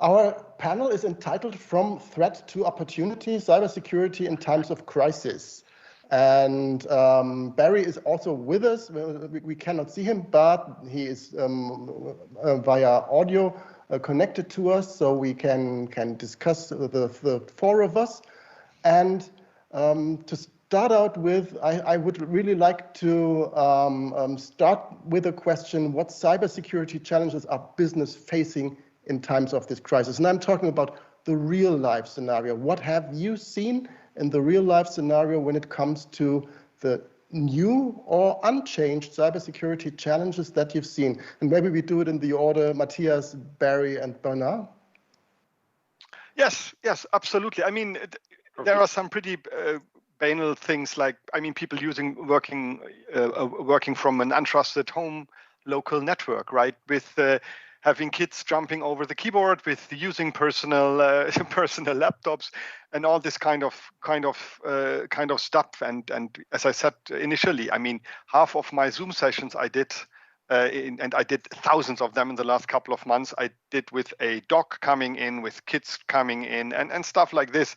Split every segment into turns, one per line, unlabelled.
Our panel is entitled From Threat to Opportunity, Cybersecurity in Times of Crisis. And Barry is also with us. We cannot see him, but he is via audio connected to us, so we can discuss the four of us. And to start out with, I would really like to start with a question: what cybersecurity challenges are business facing in times of this crisis? And I'm talking about the real life scenario. What have you seen in the real life scenario when it comes to the new or unchanged cybersecurity challenges that you've seen? And maybe we do it in the order: Matthias, Barry, and Bernard.
Yes, absolutely. I mean, there are some pretty banal things like, people working from an untrusted home local network, right? With having kids jumping over the keyboard, with using personal laptops, and all this kind of stuff. And as I said initially, half of my Zoom sessions I did, and I did thousands of them in the last couple of months, I did with a dog coming in, with kids coming in, and stuff like this.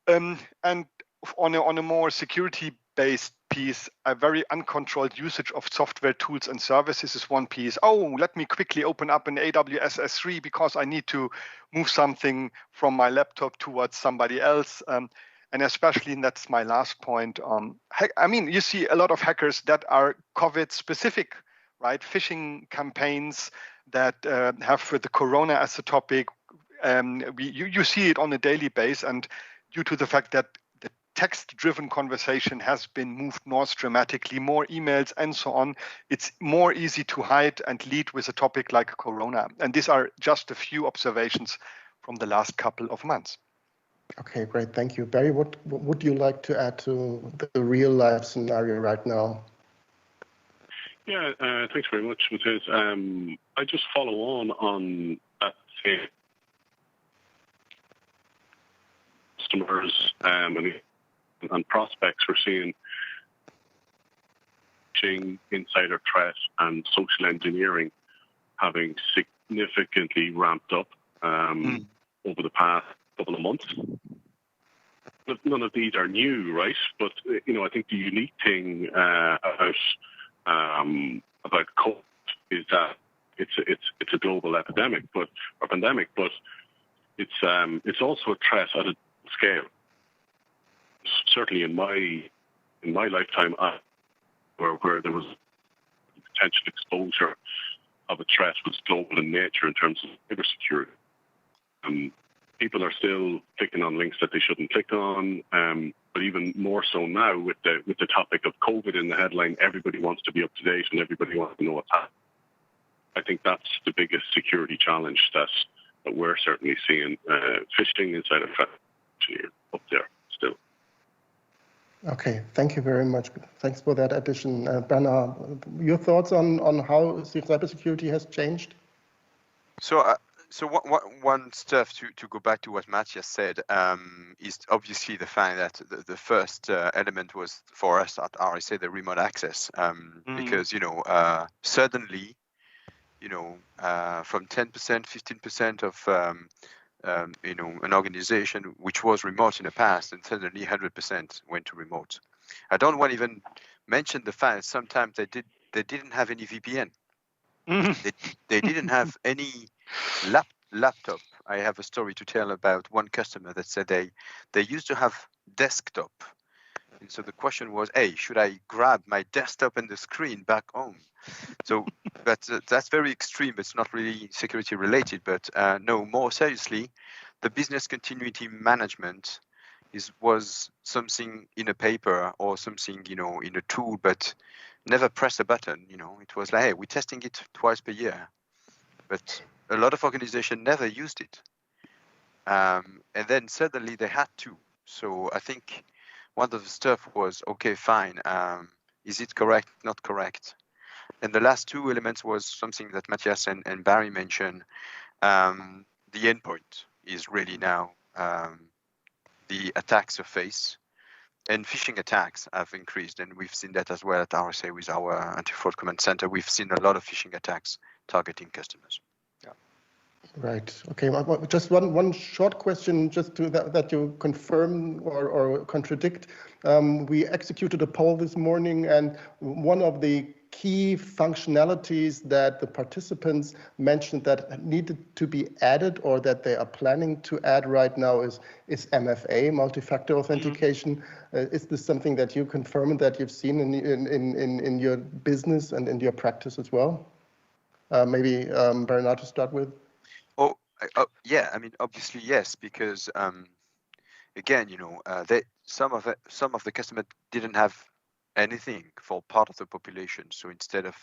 And on a more security-based piece, a very uncontrolled usage of software tools and services is one piece. Oh, let me quickly open up an AWS S3 because I need to move something from my laptop towards somebody else. And especially, and that's my last point, you see a lot of hackers that are COVID-specific, right? Phishing campaigns that have the corona as a topic. You see it on a daily basis, and due to the fact that the text-driven conversation has been moved north dramatically, more emails and so on, it's more easy to hide and lead with a topic like corona. And these are just a few observations from the last couple of months.
Okay, great. Thank you. Barry, what would you like to add to the real-life scenario right now?
Yeah, thanks very much, Matthias. I just follow on that same customers and prospects. We're seeing insider threat and social engineering having significantly ramped up over the past couple of months. None of these are new, right? But I think the unique thing about COVID is that it's a global epidemic, or pandemic, but it's also a threat at a scale. Certainly in my lifetime, where there was potential exposure of a threat was global in nature in terms of cybersecurity. People are still clicking on links that they shouldn't click on, but even more so now with the topic of COVID in the headline, everybody wants to be up to date and everybody wants to know what's happening. I think that's the biggest security challenge that we're certainly seeing. Phishing inside of threat up there still.
Okay, thank you very much. Thanks for that addition. Bernard, your thoughts on how cybersecurity has changed?
So one stuff to go back to what Matthias said is obviously the fact that the first element was for us at RSA the remote access, because suddenly from 10%, 15% of an organization which was remote in the past, and suddenly 100% went to remote. I don't want to even mention the fact that sometimes they didn't have any VPN. They didn't have any laptop. I have a story to tell about one customer that said they used to have desktop. And so the question was, hey, should I grab my desktop and the screen back home? So that's very extreme. It's not really security related, but no, more seriously, the business continuity management was something in a paper or something, in a tool, but never press a button. It was like, hey, we're testing it twice per year. But a lot of organizations never used it. And then suddenly they had to. So I think one of the stuff was, okay, fine. Is it correct? Not correct. And the last two elements was something that Matthias and Barry mentioned. The endpoint is really now the attack surface. And phishing attacks have increased. And we've seen that as well at RSA with our anti-fraud command center. We've seen a lot of phishing attacks targeting customers. Yeah.
Right. Okay. Just one short question, just to that you confirm or contradict. We executed a poll this morning, and one of the key functionalities that the participants mentioned that needed to be added or that they are planning to add right now is MFA, multi-factor authentication. Is this something that you confirm and that you've seen in your business and in your practice as well? Maybe Bernard to start with.
Yeah, I mean, obviously yes, because again, some of the customers didn't have anything for part of the population. So instead of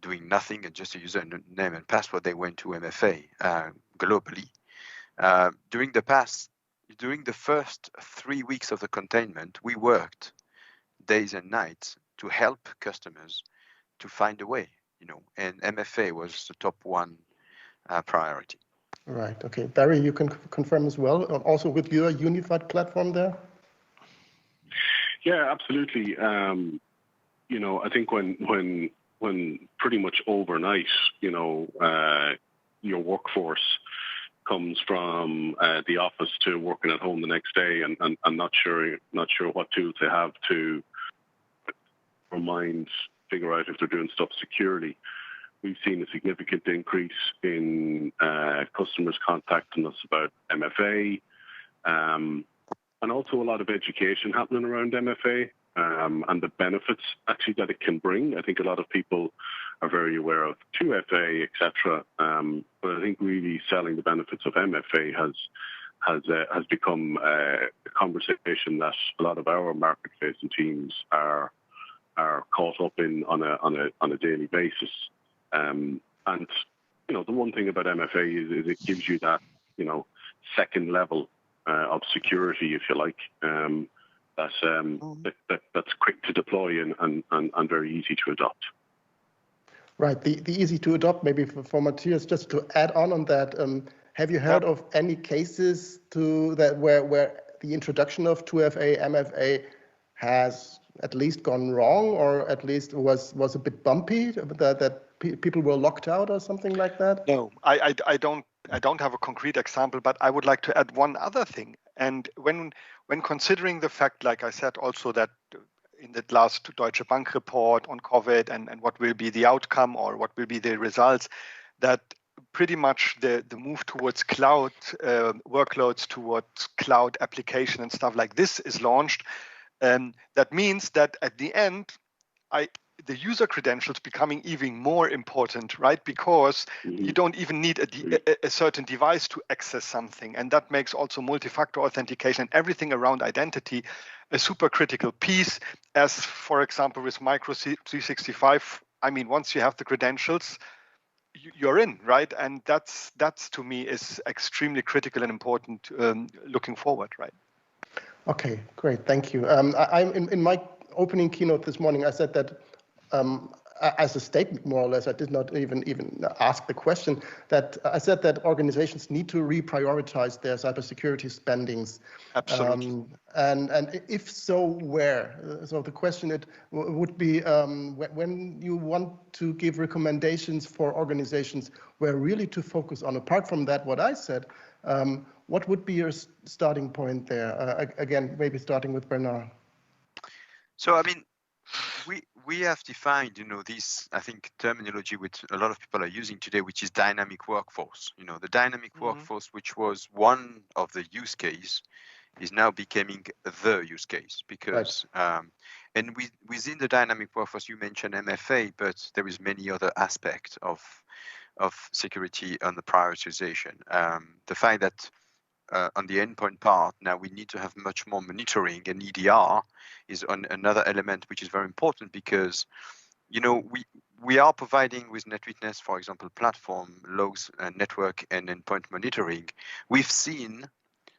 doing nothing and just a username and password, they went to MFA globally. During the first 3 weeks of the containment, we worked days and nights to help customers to find a way, and MFA was the top one priority.
Right. Okay. Barry, you can confirm as well, also with your unified platform there?
Yeah, absolutely. I think when pretty much overnight, your workforce comes from the office to working at home the next day, and not sure what tools they have to figure out if they're doing stuff securely. We've seen a significant increase in customers contacting us about MFA, and also a lot of education happening around MFA and the benefits actually that it can bring. I think a lot of people are very aware of 2FA, etc. But I think really selling the benefits of MFA has become a conversation that a lot of our market-facing teams are caught up in on a daily basis. And the one thing about MFA is it gives you that second level of security, if you like, that's quick to deploy and very easy to adopt.
Right, the easy to adopt. Maybe for Matthias, just to add on that, have you heard of any cases where the introduction of 2FA, MFA has at least gone wrong, or at least was a bit bumpy, that people were locked out or something like that?
No, I don't have a concrete example, but I would like to add one other thing. And when considering the fact, like I said, also that in the last Deutsche Bank report on COVID and what will be the outcome or what will be the results, that pretty much the move towards cloud workloads, towards cloud application and stuff like this is launched. That means that at the end, the user credentials becoming even more important, right? Because you don't even need a certain device to access something. And that makes also multi-factor authentication and everything around identity a super critical piece. As, for example, with Micro 365, I mean, once you have the credentials, you're in, right? And that's to me is extremely critical and important looking forward, right?
Okay, great, thank you. I'm in my opening keynote this morning, I said that as a statement, more or less, I did not even ask the question, that I said that organizations need to reprioritize their cybersecurity spendings.
Absolutely.
And if so, where? So the question would be, when you want to give recommendations for organizations where really to focus on, apart from that, what I said, what would be your starting point there? Again, maybe starting with Bernard.
So, I mean, we have defined, this, I think, terminology which a lot of people are using today, which is dynamic workforce. The dynamic workforce, which was one of the use case, is now becoming the use case because, and within the dynamic workforce, you mentioned MFA, but there is many other aspects of security on the prioritization. The fact that on the endpoint part, now we need to have much more monitoring, and EDR is another element which is very important because, we are providing with NetWitness, for example, platform, logs, network, and endpoint monitoring. We've seen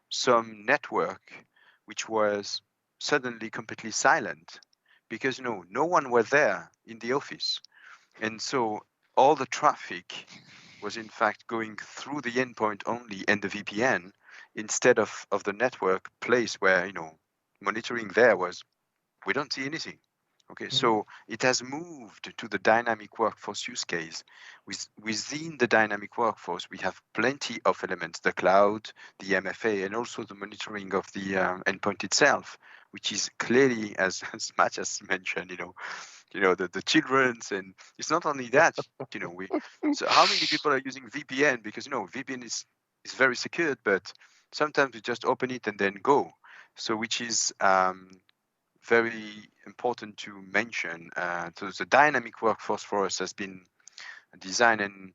some network which was suddenly completely silent because, no one was there in the office. And so all the traffic was in fact going through the endpoint only and the VPN, instead of the network place where, monitoring there was, we don't see anything. Okay, so it has moved to the dynamic workforce use case. Within the dynamic workforce, we have plenty of elements, the cloud, the MFA, and also the monitoring of the endpoint itself, which is clearly, as Matt has mentioned, the children's, and it's not only that, so how many people are using VPN? Because, VPN is very secured, but sometimes we just open it and then go. So which is very important to mention. So the dynamic workforce for us has been designed,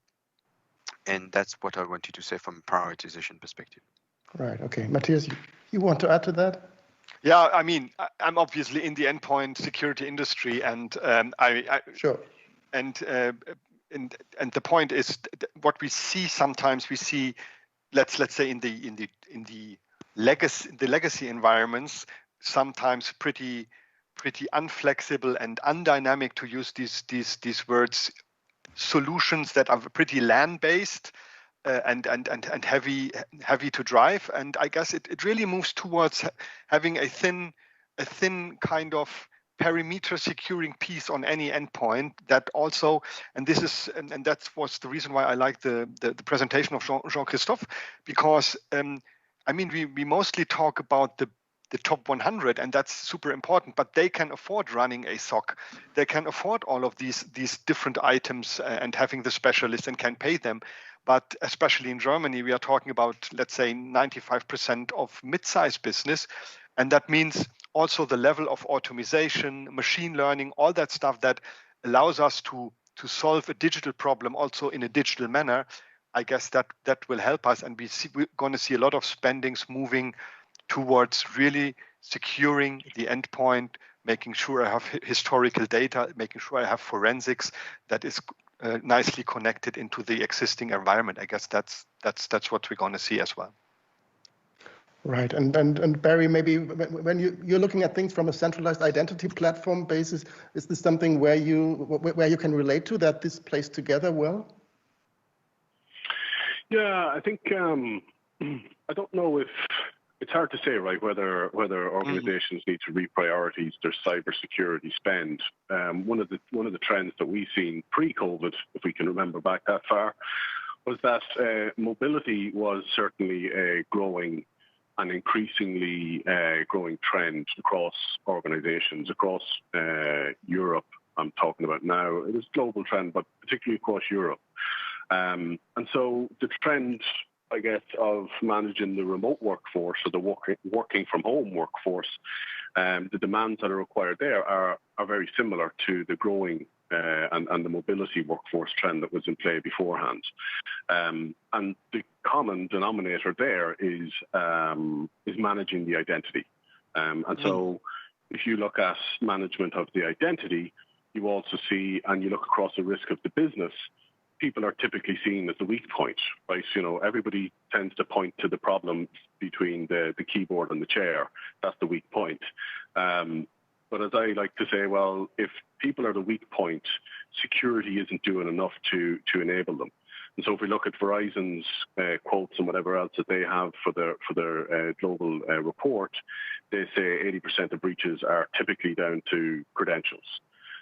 and that's what I wanted to say from a prioritization perspective.
Right. Okay. Matthias, you want to add to that?
Yeah, I mean, I'm obviously in the endpoint security industry, and
Sure.
And the point is what we see sometimes. We see, let's say in the legacy environments, sometimes pretty unflexible and undynamic, to use these words, solutions that are pretty LAN based and heavy to drive. And I guess it really moves towards having a thin kind of perimeter securing piece on any endpoint that also, and this is, and that was the reason why I like the presentation of Jean-Christophe, because I mean, we mostly talk about the top 100, and that's super important, but they can afford running a SOC. They can afford all of these different items and having the specialists, and can pay them. But especially in Germany, we are talking about, let's say, 95% of mid-size business. And that means also the level of automation, machine learning, all that stuff that allows us to solve a digital problem also in a digital manner. I guess that will help us, and we're going to see a lot of spendings moving towards really securing the endpoint, making sure I have historical data, making sure I have forensics that is nicely connected into the existing environment. I guess that's what we're going to see as well.
Right, and Barry, maybe when you're looking at things from a centralized identity platform basis, is this something where you can relate to, that this plays together well?
Yeah, I think I don't know if it's hard to say, right, whether organizations need to reprioritize their cybersecurity spend. One of the trends that we've seen pre-COVID, if we can remember back that far, was that mobility was certainly a growing and increasingly growing trend across organizations across Europe. I'm talking about now. It was a global trend, but particularly across Europe. And so the trend, I guess, of managing the remote workforce, or the working from home workforce, the demands that are required there are very similar to the growing and the mobility workforce trend that was in play beforehand. And the common denominator there is managing the identity. And so if you look at management of the identity, you also see, and you look across the risk of the business, people are typically seen as the weak point, right? Everybody tends to point to the problem between the keyboard and the chair. That's the weak point. But as I like to say, well, if people are the weak point, security isn't doing enough to enable them. And so if we look at Verizon's quotes and whatever else that they have for their global report, they say 80% of breaches are typically down to credentials.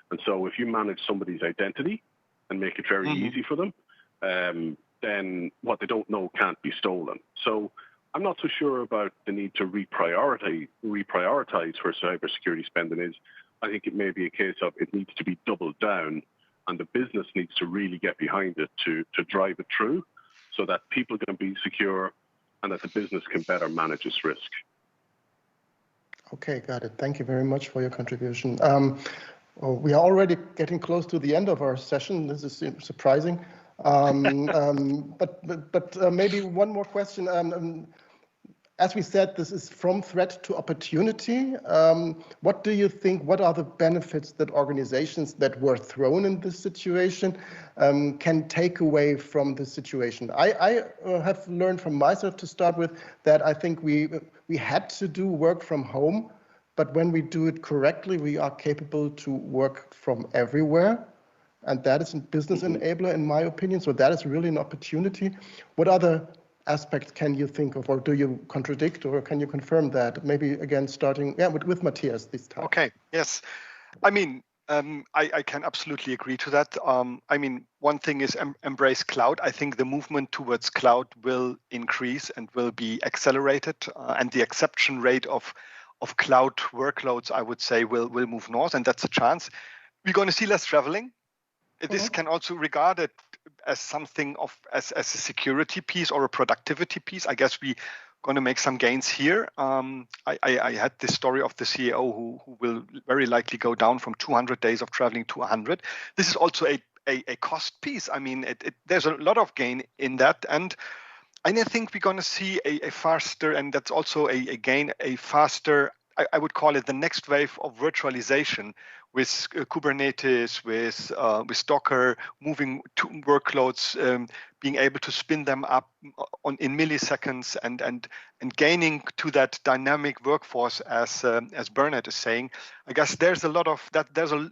And so if you manage somebody's identity and make it very easy for them, then what they don't know can't be stolen. So I'm not so sure about the need to reprioritize where cybersecurity spending is. I think it may be a case of it needs to be doubled down, and the business needs to really get behind it to drive it through, so that people can be secure and that the business can better manage its risk.
Okay, got it. Thank you very much for your contribution. We are already getting close to the end of our session. This is surprising. But maybe one more question. As we said, this is from threat to opportunity. What do you think, what are the benefits that organizations that were thrown in this situation can take away from this situation? I have learned from myself, to start with, that I think we had to do work from home, but when we do it correctly, we are capable to work from everywhere. And that is a business enabler, in my opinion. So that is really an opportunity. What other aspects can you think of, or do you contradict, or can you confirm that? Maybe again, starting with Matthias this time.
Okay, yes. I mean, I can absolutely agree to that. I mean, one thing is embrace cloud. I think the movement towards cloud will increase and will be accelerated, and the acceptance rate of cloud workloads, I would say, will move north, and that's a chance. We're going to see less traveling. This can also regard it as something as a security piece or a productivity piece. I guess we going to make some gains here. I had this story of the CEO who will very likely go down from 200 days of traveling to 100. This is also a cost piece. I mean, there's a lot of gain in that, and I think we're going to see a faster, and that's also a gain, a faster. I would call it the next wave of virtualization with Kubernetes, with Docker, moving to workloads, being able to spin them up in milliseconds, and gaining to that dynamic workforce, as Bernard is saying. I guess there's a lot of that. There's a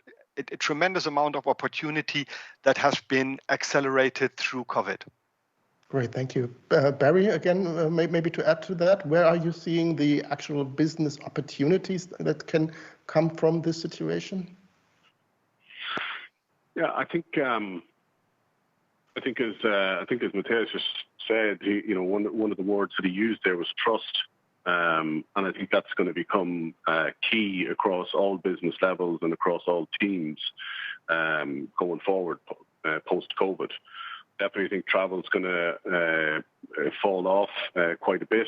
tremendous amount of opportunity that has been accelerated through COVID.
Great, thank you. Barry, again, maybe to add to that, where are you seeing the actual business opportunities that can come from this situation?
Yeah, I think as Matthias just said, one of the words that he used there was trust, and I think that's going to become key across all business levels and across all teams going forward post-COVID. Definitely think travel is going to fall off quite a bit.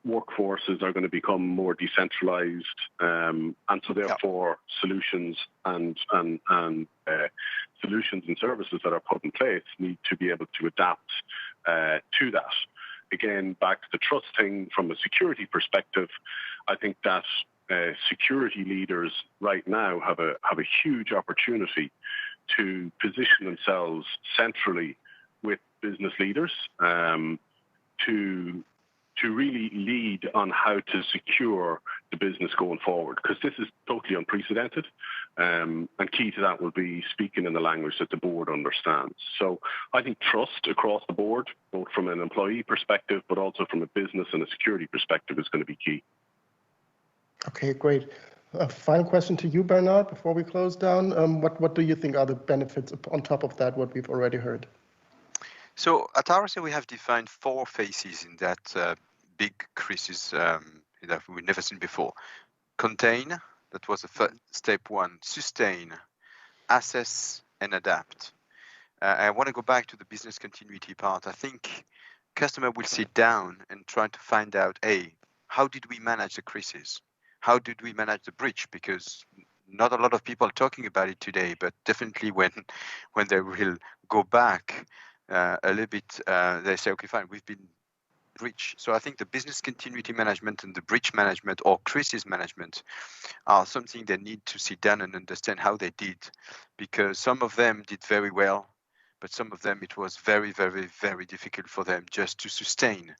Workforces are going to become more decentralized, and so therefore solutions and solutions and services that are put in place need to be able to adapt to that. Again, back to the trust thing from a security perspective, I think that security leaders right now have a huge opportunity to position themselves centrally with business leaders to really lead on how to secure the business going forward, because this is totally unprecedented, and key to that will be speaking in the language that the board understands. So I think trust across the board, both from an employee perspective but also from a business and a security perspective, is going to be key. Okay, great. A final question to you, Bernard, before we close down. What do you think are the benefits on top of that, what we've already heard?
So at RSA, we have defined 4 phases in that big crisis that we've never seen before. Contain, that was the step 1. Sustain, assess, and adapt. I want to go back to the business continuity part. I think customer will sit down and try to find out, how did we manage the crisis? How did we manage the breach? Because not a lot of people are talking about it today, but definitely when they will go back a little bit, they say, okay, fine, we've been breached. So I think the business continuity management and the breach management or crisis management are something they need to sit down and understand how they did, because some of them did very well, but some of them it was very, very, very difficult for them just to sustain.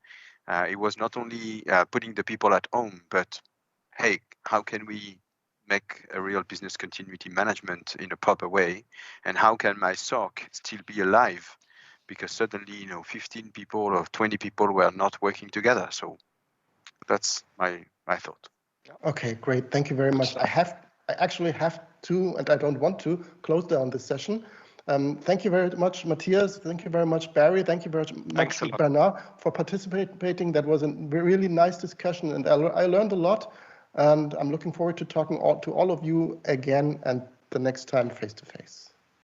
It was not only putting the people at home, but hey, how can we make a real business continuity management in a proper way? And how can my SOC still be alive? Because suddenly, 15 people or 20 people were not working together. So that's my thought.
Okay, great. Thank you very much. I actually have to, and I don't want to, close down this session. Thank you very much, Matthias. Thank you very much, Barry. Thank you very much, Bernard, for participating. That was a really nice discussion, and I learned a lot. And I'm looking forward to talking to all of you again, and the next time face to face.